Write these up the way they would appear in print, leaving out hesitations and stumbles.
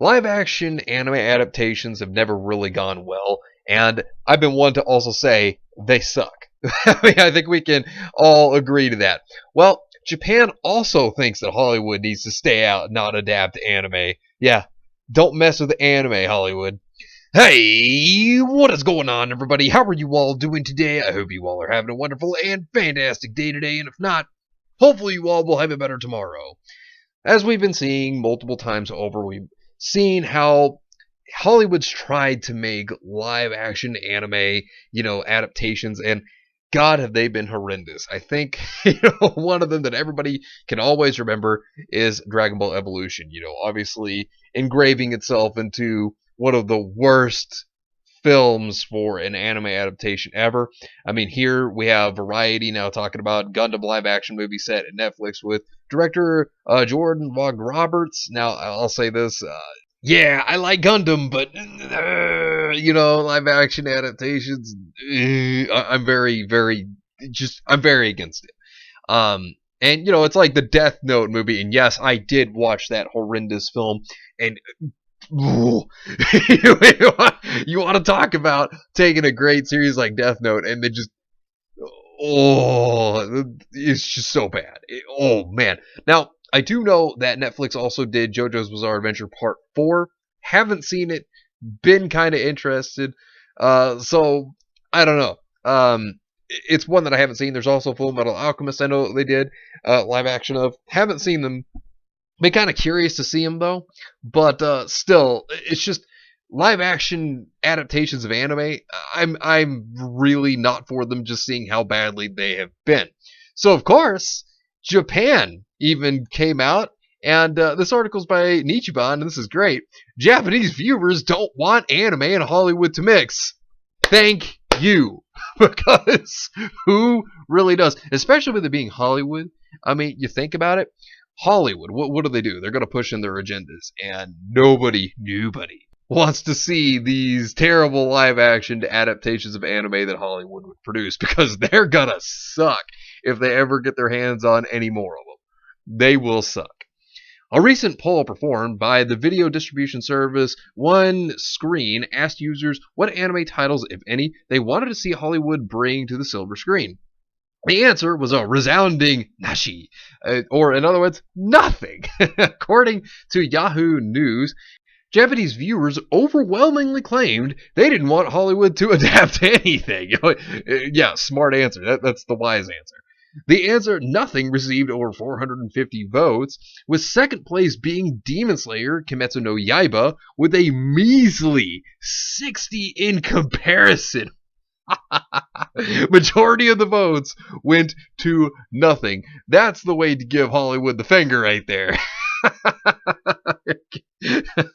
live action anime adaptations have never really gone well, and I've been one to also say they suck. I mean, I think we can all agree to that. Well, Japan also thinks that Hollywood needs to stay out and not adapt anime. Yeah, don't mess with anime, Hollywood. Hey, what is going on, everybody? How are you all doing today? I hope you all are having a wonderful and fantastic day today, and if not, hopefully you all will have a better tomorrow. As we've been seeing multiple times over, we've seen how Hollywood's tried to make live action anime, adaptations, and God, have they been horrendous. I think, one of them that everybody can always remember is Dragon Ball Evolution. Obviously engraving itself into one of the worst films for an anime adaptation ever. I mean, here we have Variety now talking about Gundam live action movie set at Netflix with director Jordan Vogt Roberts. Now, I'll say this. Yeah, I like Gundam, but live action adaptations, I'm I'm very against it. And it's like the Death Note movie, and yes, I did watch that horrendous film, and you want to talk about taking a great series like Death Note and then just it's just so bad. Oh man. Now, I do know that Netflix also did JoJo's Bizarre Adventure Part 4. Haven't seen it, been kind of interested. So I don't know. It's one that I haven't seen. There's also Full Metal Alchemist. I know they did live action of. Haven't seen them. Been kind of curious to see them though, but still, it's just live action adaptations of anime. I'm really not for them, just seeing how badly they have been. So of course, Japan even came out, and this article's by Nichiban, and this is great. Japanese viewers don't want anime and Hollywood to mix. Thank you, because who really does? Especially with it being Hollywood. I mean, you think about it. Hollywood, what do? They're going to push in their agendas, and nobody wants to see these terrible live-action adaptations of anime that Hollywood would produce, because they're going to suck if they ever get their hands on any more of them. They will suck. A recent poll performed by the video distribution service One Screen asked users what anime titles, if any, they wanted to see Hollywood bring to the silver screen. The answer was a resounding nashi, or in other words, nothing. According to Yahoo News, Japanese viewers overwhelmingly claimed they didn't want Hollywood to adapt anything. Yeah, smart answer. That's the wise answer. The answer, nothing, received over 450 votes, with second place being Demon Slayer Kimetsu no Yaiba with a measly 60 in comparison. Majority of the votes went to nothing. That's the way to give Hollywood the finger right there.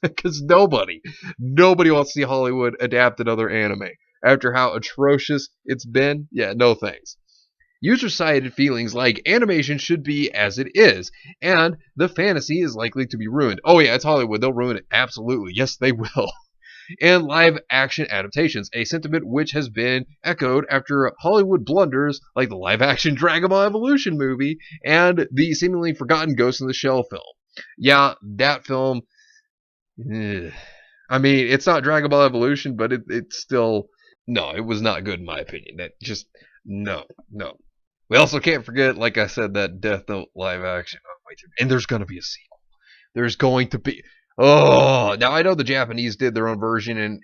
Because nobody wants to see Hollywood adapt another anime. After how atrocious it's been, yeah, no thanks. Users cited feelings like animation should be as it is, and the fantasy is likely to be ruined. Oh yeah, it's Hollywood. They'll ruin it. Absolutely. Yes, they will. And live-action adaptations, a sentiment which has been echoed after Hollywood blunders like the live-action Dragon Ball Evolution movie and the seemingly forgotten Ghost in the Shell film. Yeah, that film, I mean, it's not Dragon Ball Evolution, but it's still, no, it was not good in my opinion. That just, no. We also can't forget, like I said, that Death Note live-action. Oh, wait, and there's going to be a sequel. There's going to be... Oh, now I know the Japanese did their own version, and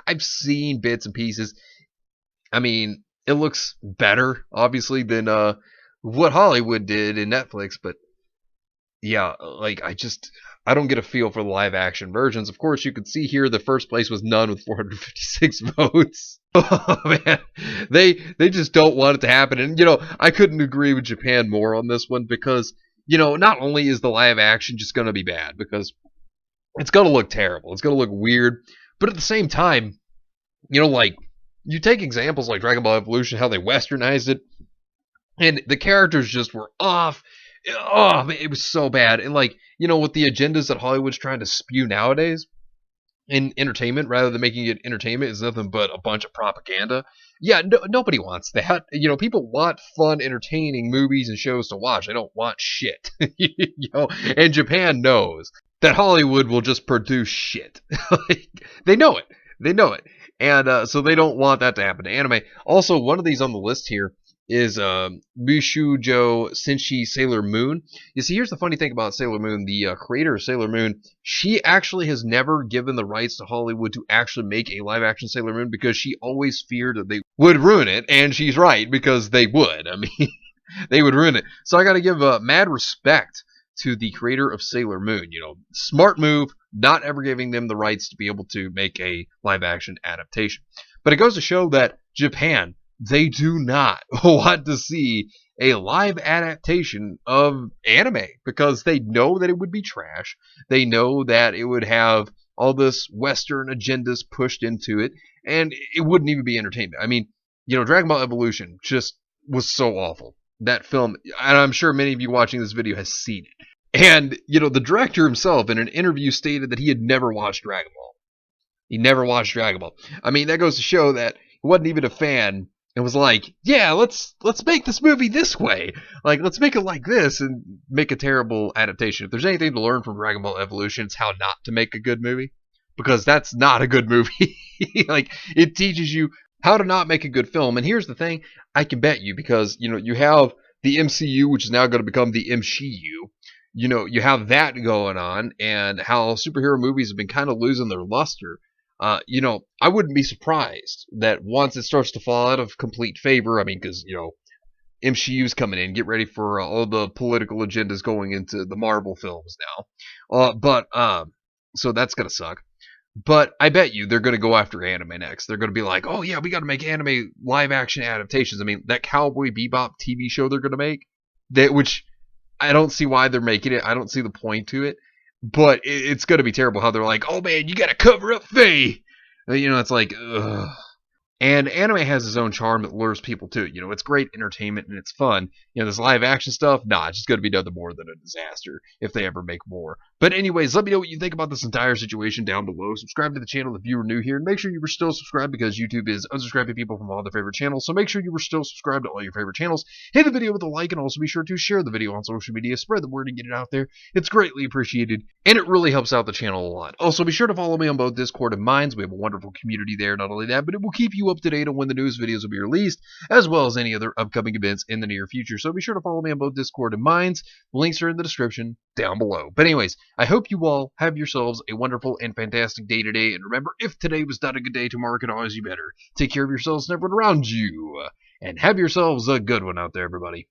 I've seen bits and pieces. I mean, it looks better, obviously, than what Hollywood did in Netflix, but yeah, like, I don't get a feel for the live action versions. Of course, you could see here the first place was none with 456 votes. Oh man, they just don't want it to happen, and I couldn't agree with Japan more on this one, because not only is the live action just going to be bad, because it's going to look terrible, it's going to look weird, but at the same time, like, you take examples like Dragon Ball Evolution, how they westernized it, and the characters just were off. Oh man, it was so bad. And like, with the agendas that Hollywood's trying to spew nowadays in entertainment, rather than making it entertainment, is nothing but a bunch of propaganda. Yeah, nobody wants that. People want fun, entertaining movies and shows to watch. They don't want shit. And Japan knows. that Hollywood will just produce shit. Like, they know it. They know it. And so they don't want that to happen to anime. Also, one of these on the list here is Bishujo Senshi Sailor Moon. You see, here's the funny thing about Sailor Moon. The creator of Sailor Moon, she actually has never given the rights to Hollywood to actually make a live-action Sailor Moon because she always feared that they would ruin it, and she's right, because they would. I mean, they would ruin it. So I gotta give mad respect to the creator of Sailor Moon. You know, smart move, not ever giving them the rights to be able to make a live-action adaptation. But it goes to show that Japan, they do not want to see a live adaptation of anime because they know that it would be trash. They know that it would have all this Western agendas pushed into it, and it wouldn't even be entertainment. I mean, you know, Dragon Ball Evolution just was so awful. That film, and I'm sure many of you watching this video has seen it. And, you know, the director himself in an interview stated that he had never watched Dragon Ball. He never watched Dragon Ball. I mean, that goes to show that he wasn't even a fan and was like, yeah, let's make this movie this way. Like, let's make it like this and make a terrible adaptation. If there's anything to learn from Dragon Ball Evolution, it's how not to make a good movie. Because that's not a good movie. Like, it teaches you how to not make a good film. And here's the thing, I can bet you, because, you know, you have the MCU, which is now going to become the MCU. You know, you have that going on, and how superhero movies have been kind of losing their luster. You know, I wouldn't be surprised that once it starts to fall out of complete favor, I mean, because, you know, MCU's coming in, get ready for all the political agendas going into the Marvel films now. So that's going to suck. But I bet you they're going to go after anime next. They're going to be like, oh yeah, we got to make anime live action adaptations. I mean, that Cowboy Bebop TV show they're going to make, which I don't see why they're making it. I don't see the point to it. But it's going to be terrible how they're like, oh man, you got to cover up Faye. You know, it's like, ugh. And anime has its own charm that lures people to it. You know, it's great entertainment and it's fun. You know, this live action stuff, nah, it's just going to be nothing more than a disaster if they ever make more. But anyways, let me know what you think about this entire situation down below. Subscribe to the channel if you are new here, and make sure you were still subscribed because YouTube is unsubscribing people from all their favorite channels. So make sure you were still subscribed to all your favorite channels. Hit the video with a like, and also be sure to share the video on social media. Spread the word and get it out there. It's greatly appreciated, and it really helps out the channel a lot. Also, be sure to follow me on both Discord and Minds. We have a wonderful community there. Not only that, but it will keep you up to date on when the news videos will be released, as well as any other upcoming events in the near future. So be sure to follow me on both Discord and Minds. The links are in the description down below. But anyways, I hope you all have yourselves a wonderful and fantastic day today. And remember, if today was not a good day, tomorrow can always be better. Take care of yourselves and everyone around you. And have yourselves a good one out there, everybody.